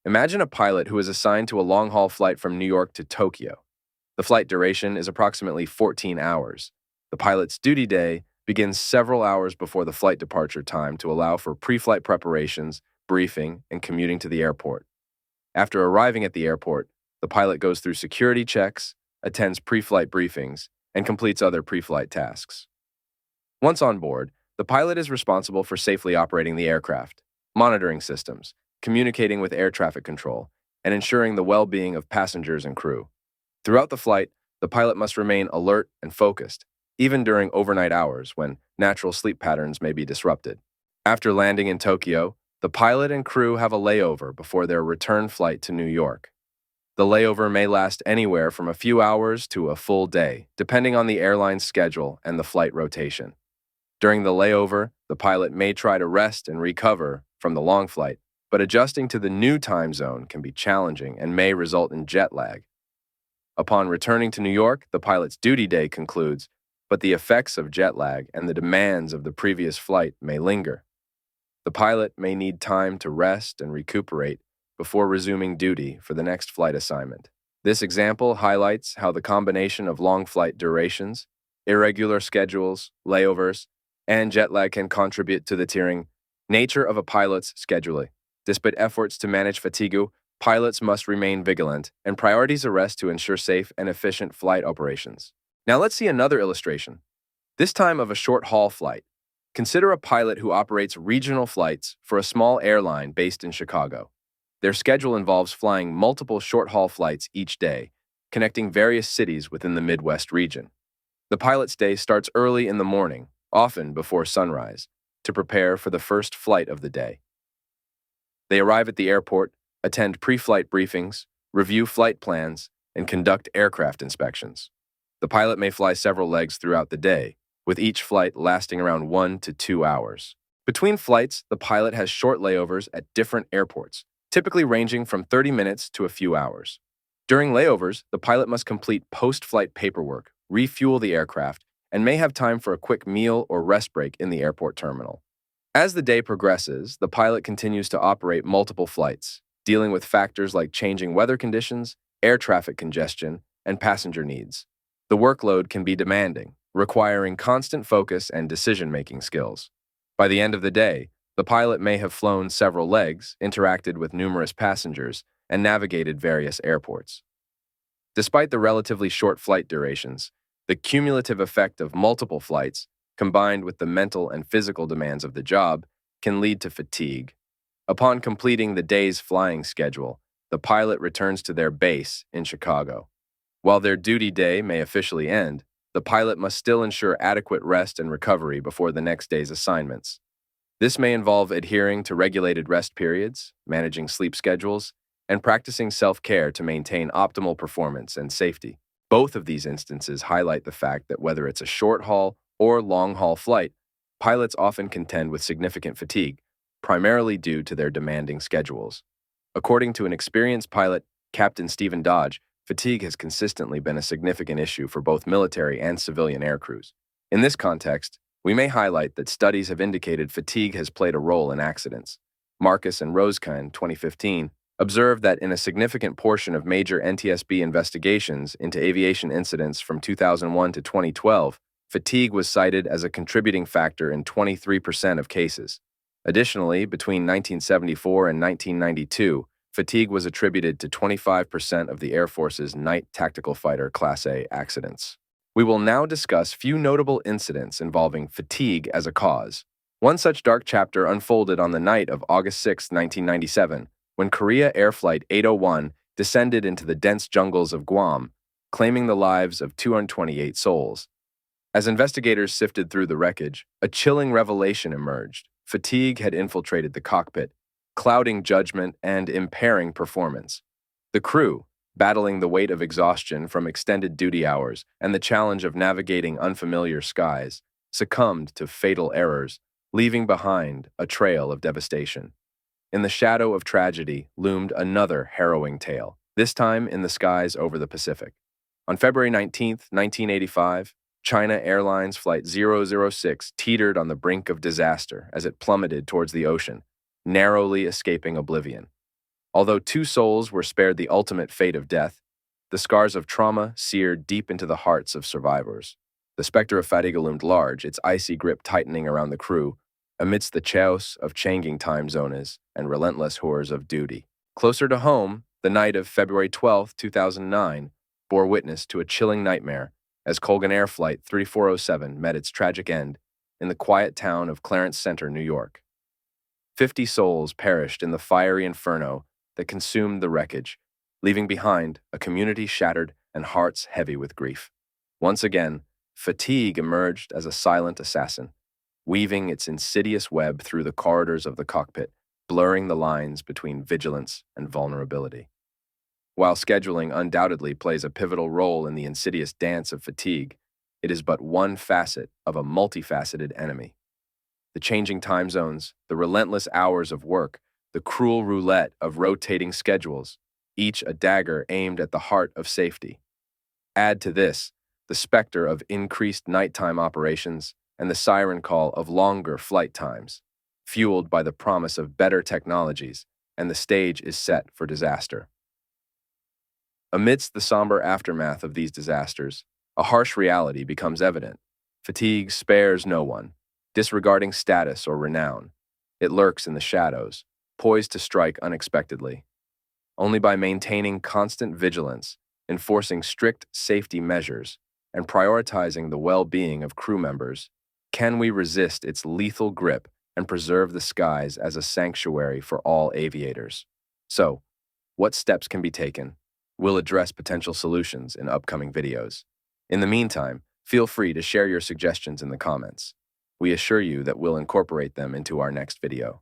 Imagine a pilot who is assigned to a long-haul flight from New York to Tokyo. The flight duration is approximately 14 hours. The pilot's duty day begins several hours before the flight departure time to allow for pre-flight preparations, briefing, and commuting to the airport. After arriving at the airport, the pilot goes through security checks, attends pre-flight briefings, and completes other pre-flight tasks. Once on board, the pilot is responsible for safely operating the aircraft, monitoring systems, communicating with air traffic control, and ensuring the well-being of passengers and crew. Throughout the flight, the pilot must remain alert and focused, even during overnight hours when natural sleep patterns may be disrupted. After landing in Tokyo, the pilot and crew have a layover before their return flight to New York. The layover may last anywhere from a few hours to a full day, depending on the airline's schedule and the flight rotation. During the layover, the pilot may try to rest and recover from the long flight, but adjusting to the new time zone can be challenging and may result in jet lag. Upon returning to New York, the pilot's duty day concludes, but the effects of jet lag and the demands of the previous flight may linger. The pilot may need time to rest and recuperate before resuming duty for the next flight assignment. This example highlights how the combination of long flight durations, irregular schedules, layovers, and jet lag can contribute to the tiring nature of a pilot's scheduling. Despite efforts to manage fatigue, pilots must remain vigilant and priorities are set to ensure safe and efficient flight operations. Now let's see another illustration, this time of a short-haul flight. Consider a pilot who operates regional flights for a small airline based in Chicago. Their schedule involves flying multiple short-haul flights each day, connecting various cities within the Midwest region. The pilot's day starts early in the morning, often before sunrise, to prepare for the first flight of the day. They arrive at the airport, attend pre-flight briefings, review flight plans, and conduct aircraft inspections. The pilot may fly several legs throughout the day, with each flight lasting around 1 to 2 hours. Between flights, the pilot has short layovers at different airports, typically ranging from 30 minutes to a few hours. During layovers, the pilot must complete post-flight paperwork, refuel the aircraft, and may have time for a quick meal or rest break in the airport terminal. As the day progresses, the pilot continues to operate multiple flights, dealing with factors like changing weather conditions, air traffic congestion, and passenger needs. The workload can be demanding, requiring constant focus and decision-making skills. By the end of the day, the pilot may have flown several legs, interacted with numerous passengers, and navigated various airports. Despite the relatively short flight durations, the cumulative effect of multiple flights, combined with the mental and physical demands of the job, can lead to fatigue. Upon completing the day's flying schedule, the pilot returns to their base in Chicago. While their duty day may officially end, the pilot must still ensure adequate rest and recovery before the next day's assignments. This may involve adhering to regulated rest periods, managing sleep schedules, and practicing self-care to maintain optimal performance and safety. Both of these instances highlight the fact that whether it's a short-haul or long-haul flight, pilots often contend with significant fatigue, primarily due to their demanding schedules. According to an experienced pilot, Captain Stephen Dodge, fatigue has consistently been a significant issue for both military and civilian aircrews. In this context, we may highlight that studies have indicated fatigue has played a role in accidents. Marcus and Rosekind, 2015, observed that in a significant portion of major NTSB investigations into aviation incidents from 2001 to 2012, fatigue was cited as a contributing factor in 23% of cases. Additionally, between 1974 and 1992, fatigue was attributed to 25% of the Air Force's Night Tactical Fighter Class A accidents. We will now discuss few notable incidents involving fatigue as a cause. One such dark chapter unfolded on the night of August 6, 1997, when Korea Air Flight 801 descended into the dense jungles of Guam, claiming the lives of 228 souls. As investigators sifted through the wreckage, a chilling revelation emerged. Fatigue had infiltrated the cockpit, clouding judgment and impairing performance. The crew, battling the weight of exhaustion from extended duty hours and the challenge of navigating unfamiliar skies, succumbed to fatal errors, leaving behind a trail of devastation. In the shadow of tragedy loomed another harrowing tale, this time in the skies over the Pacific. On February 19, 1985, China Airlines Flight 006 teetered on the brink of disaster as it plummeted towards the ocean, narrowly escaping oblivion. Although two souls were spared the ultimate fate of death, the scars of trauma seared deep into the hearts of survivors. The specter of fatigue loomed large, its icy grip tightening around the crew, amidst the chaos of changing time zones and relentless horrors of duty. Closer to home, the night of February 12, 2009, bore witness to a chilling nightmare as Colgan Air Flight 3407 met its tragic end in the quiet town of Clarence Center, New York. 50 souls perished in the fiery inferno that consumed the wreckage, leaving behind a community shattered and hearts heavy with grief. Once again, fatigue emerged as a silent assassin, weaving its insidious web through the corridors of the cockpit, blurring the lines between vigilance and vulnerability. While scheduling undoubtedly plays a pivotal role in the insidious dance of fatigue, it is but one facet of a multifaceted enemy. The changing time zones, the relentless hours of work, the cruel roulette of rotating schedules, each a dagger aimed at the heart of safety. Add to this the specter of increased nighttime operations and the siren call of longer flight times, fueled by the promise of better technologies, and the stage is set for disaster. Amidst the somber aftermath of these disasters, a harsh reality becomes evident. Fatigue spares no one, disregarding status or renown. It lurks in the shadows, poised to strike unexpectedly. Only by maintaining constant vigilance, enforcing strict safety measures, and prioritizing the well-being of crew members can we resist its lethal grip and preserve the skies as a sanctuary for all aviators. So, what steps can be taken? We'll address potential solutions in upcoming videos. In the meantime, feel free to share your suggestions in the comments. We assure you that we'll incorporate them into our next video.